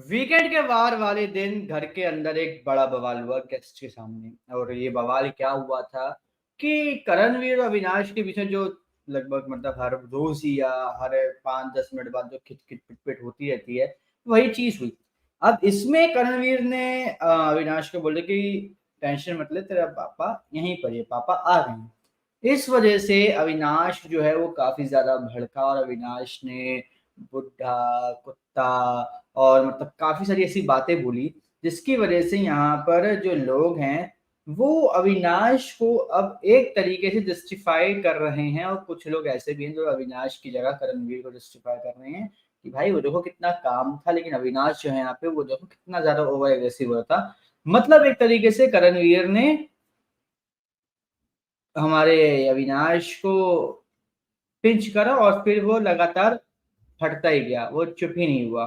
Weekend के वार वाले दिन घर के अंदर एक बड़ा बवाल हुआ गेस्ट के सामने। और ये बवाल क्या हुआ था कि करणवीर और अविनाश के बीच में जो लगभग मतलब हर रोज ही या हर 5-10 मिनट बाद जो खिटखिट पिटपिट होती रहती है, वही चीज हुई। अब इसमें करणवीर ने अविनाश को बोले कि टेंशन मत ले, तेरा पापा यहीं पर है, पापा आ रहे हैं। इस वजह से अविनाश जो है वो काफी ज्यादा भड़का और अविनाश ने बुढ़ा कुत्ता और मतलब काफी सारी ऐसी बातें बोली, जिसकी वजह से यहाँ पर जो लोग हैं वो अविनाश को अब एक तरीके से जस्टिफाई कर रहे हैं। और कुछ लोग ऐसे भी हैं जो अविनाश की जगह करणवीर को जस्टिफाई कर रहे हैं कि भाई वो देखो कितना काम था, लेकिन अविनाश जो है यहाँ पे वो देखो कितना ज्यादा ओवर एग्रेसिव हुआ था। मतलब एक तरीके से करणवीर ने हमारे अविनाश को पिंच करा और फिर वो लगातार फटता ही गया, वो चुप ही नहीं हुआ।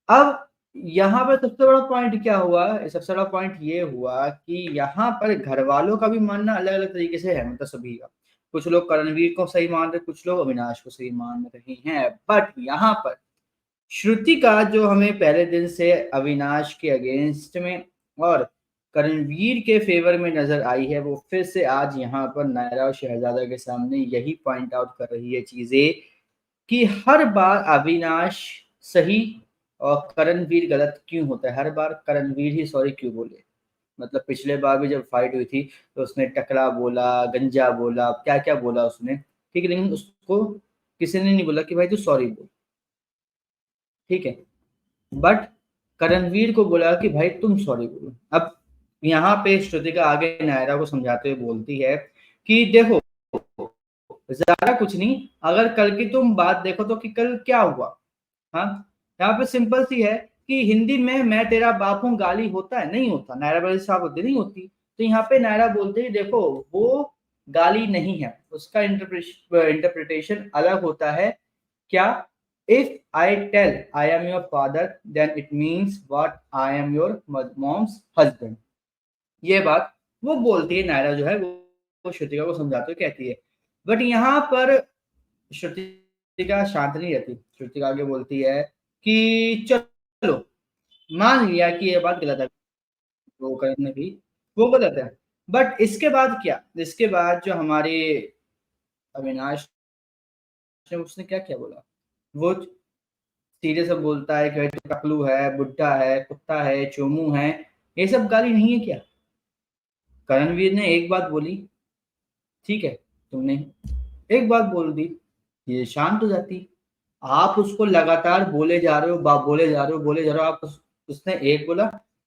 अब यहाँ पर सबसे बड़ा पॉइंट क्या हुआ, सबसे बड़ा पॉइंट ये हुआ कि यहाँ पर घर वालों का भी मानना अलग अलग तरीके से है, मतलब सभी का। कुछ लोग करणवीर को सही मान रहे, कुछ लोग अविनाश को सही मान रहे हैं। बट यहाँ पर श्रुति का जो हमें पहले दिन से अविनाश के अगेंस्ट में और करणवीर के फेवर में नजर आई है, वो फिर से आज यहाँ पर नायरा और शहजादा के सामने यही पॉइंट आउट कर रही है चीजें कि हर बार अविनाश सही और करणवीर गलत क्यों होता है, हर बार करणवीर ही सॉरी क्यों बोले। मतलब पिछले बार भी जब फाइट हुई थी तो उसने टकला बोला, गंजा बोला, क्या क्या बोला उसने, ठीक है, लेकिन उसको किसी ने नहीं बोला कि भाई तू सॉरी बोल, ठीक है। बट करणवीर को बोला कि भाई तुम सॉरी बोलो। अब यहाँ पे श्रुतिका आगे नायरा को समझाते हुए बोलती है कि देखो, ज्यादा कुछ नहीं, अगर कल की तुम बात देखो तो कि कल क्या हुआ। हाँ, यहाँ पे सिंपल सी है कि हिंदी में मैं तेरा बाप हूँ गाली होता है, नहीं होता, नायरा बड़ी साहब होती नहीं होती। तो यहाँ पे नायरा बोलते हैं देखो वो गाली नहीं है, उसका इंटरप्रिटेशन अलग होता है। क्या? If I tell I am your father then it means what I am your mom's husband. ये बात वो बोलती है, नायरा जो है वो श्रुतिका को समझाते हुए कहती है। बट यहाँ पर श्रुतिका शांत नहीं रहती। श्रुतिका आगे बोलती है कि चलो मान लिया कि ये बात गलत है, वो करने भी वो गलत है। बट इसके बाद क्या, इसके बाद जो हमारे अविनाश ने उसने क्या क्या बोला, वो सीधे से बोलता है कि भाई तू टकलू है, बुड्ढा है, कुत्ता है, चोमू है। ये सब गाली नहीं है क्या? करणवीर ने एक बात बोली, ठीक है, तुमने एक बात बोल दी, ये शांत हो जाती। आप उसको लगातार बोले जा रहे हो, बोले जा रहे हो, बोले जा रहे हो। उसने एक बोला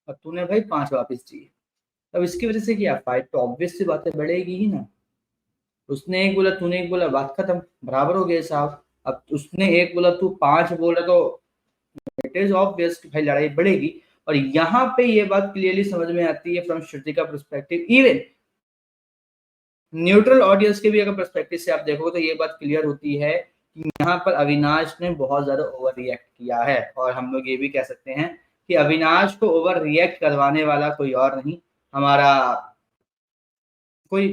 और तूने भाई 5 वापस दिए। अब इसकी वजह से क्या, फाइट तो ऑब्वियस सी बात है बढ़ेगी ही ना। उसने एक बोला, तूने एक बोला, बात खत्म, बराबर हो गए साहब। अब उसने एक बोला, तू 5 बोला, तो इट इज ऑब्वियस कि भाई लड़ाई बढ़ेगी। और यहाँ पे ये बात क्लियरली समझ में आती है from Shrutika perspective. Even neutral audience के भी अगर पर्सपेक्टिव से आप देखोगे तो ये बात क्लियर होती है कि यहाँ पर अविनाश ने बहुत ज्यादा ओवर रिएक्ट किया है। और हम लोग ये भी कह सकते हैं कि अविनाश को ओवर रिएक्ट करवाने वाला कोई और नहीं, हमारा कोई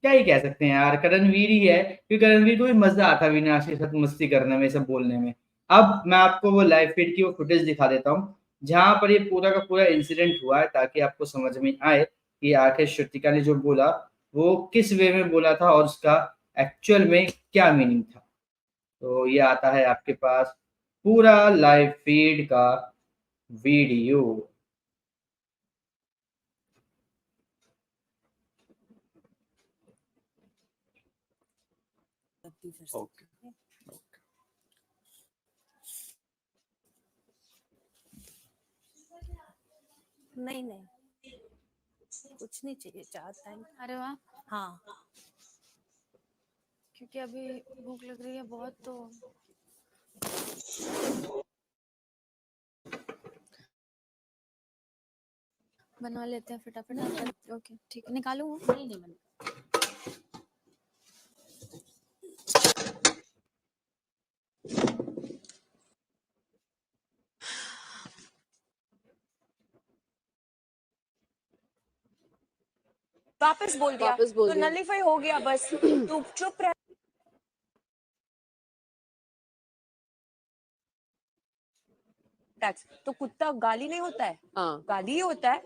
क्या ही कह सकते हैं यार, करणवीर ही है। क्योंकि करणवीर को भी मजा आता है अविनाश के साथ मस्ती करने में, सब बोलने में। अब मैं आपको वो लाइव फीड की वो फुटेज दिखा देता हूँ जहां पर ये पूरा का पूरा इंसिडेंट हुआ है, ताकि आपको समझ में आए कि आखिर श्रुतिका ने जो बोला वो किस वे में बोला था और उसका एक्चुअल में क्या मीनिंग था। तो ये आता है आपके पास पूरा लाइव फीड का वीडियो। ओके, नहीं नहीं कुछ नहीं चाहिए, चाहता है। अरे वाह, हाँ, क्योंकि अभी भूख लग रही है बहुत, तो बना लेते हैं फटाफट। ओके ठीक है, निकालूं? नहीं नहीं बना। वापस बोल दिया तो नलिफाई हो गया, बस तू चुप रह। टैक्स, तो कुत्ता गाली नहीं होता है, हाँ गाली ही होता है।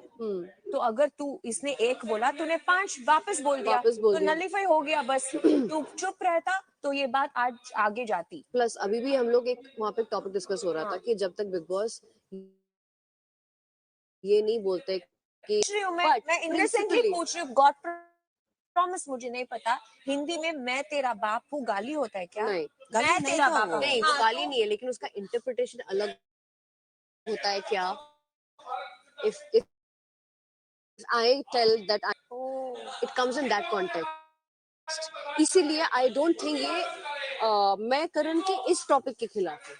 तो अगर तू इसने 1 बोला तूने 5 वापस बोल दिया, वापस बोल तो दिया। नलिफाई हो गया बस। तू चुप रहता तो ये बात आज आगे जाती। प्लस अभी भी हम लोग एक वहाँ पे टॉपिक डिस्कस हो रहा था हाँ। कि जब तक बिग बॉस ये नहीं बोलते कि पूछ रही हूँ मैं But इनोसेंटली principally- पूछ रही हूँ, गॉड प्रॉमिस मुझे नहीं पता हिंदी में मैं तेरा बाप हूँ गाली होता है क्या? नहीं गाली मैं नहीं तेरा था बाप वो। हूँ। नहीं, वो हाँ, गाली तो नहीं है, लेकिन उसका इंटरप्रिटेशन अलग होता है क्या? if I tell that it comes in that context, इसीलिए आई डोंट थिंक ये मैं करण के इस टॉपिक के खिलाफ हूँ,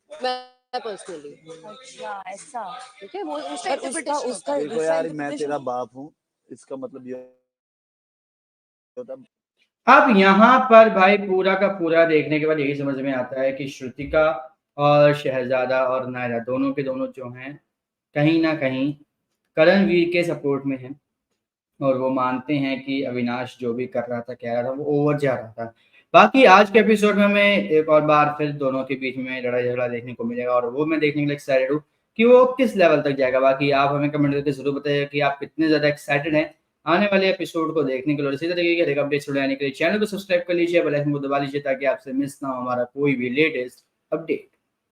मैं पर्सनली। अच्छा ऐसा। ठीक है, वो उसका पर इंटरप्रिटेशन उसका होता है। देखो यार, मैं तेरा बाप हूँ, इसका मतलब ये होता है। अब यहाँ पर भाई पूरा का पूरा देखने के बाद यही समझ में आता है कि श्रुतिका और शहजादा और नायरा दोनों के दोनों जो हैं कहीं ना कहीं करणवीर के सपोर्ट में हैं और वो मानते हैं कि अविनाश जो भी कर रहा था कह रहा था वो ओवर जा रहा था। बाकी आज के एपिसोड में हमें एक और बार फिर दोनों के बीच में लड़ाई झगड़ा देखने को मिलेगा और वो मैं देखने के लिए एक्साइटेड हूँ कि वो किस लेवल तक जाएगा। बाकी आप हमें कमेंट करके जरूर बताइए कि आप कितने ज़्यादा एक्साइटेड हैं आने वाले एपिसोड को देखने के लिए। इसी तरीके के हर एक अपडेट्स आने के लिए चैनल को सब्सक्राइब कर लीजिए, बेल आइकन को दबा लीजिए ताकि आपसे मिस ना हो हमारा कोई भी लेटेस्ट अपडेट।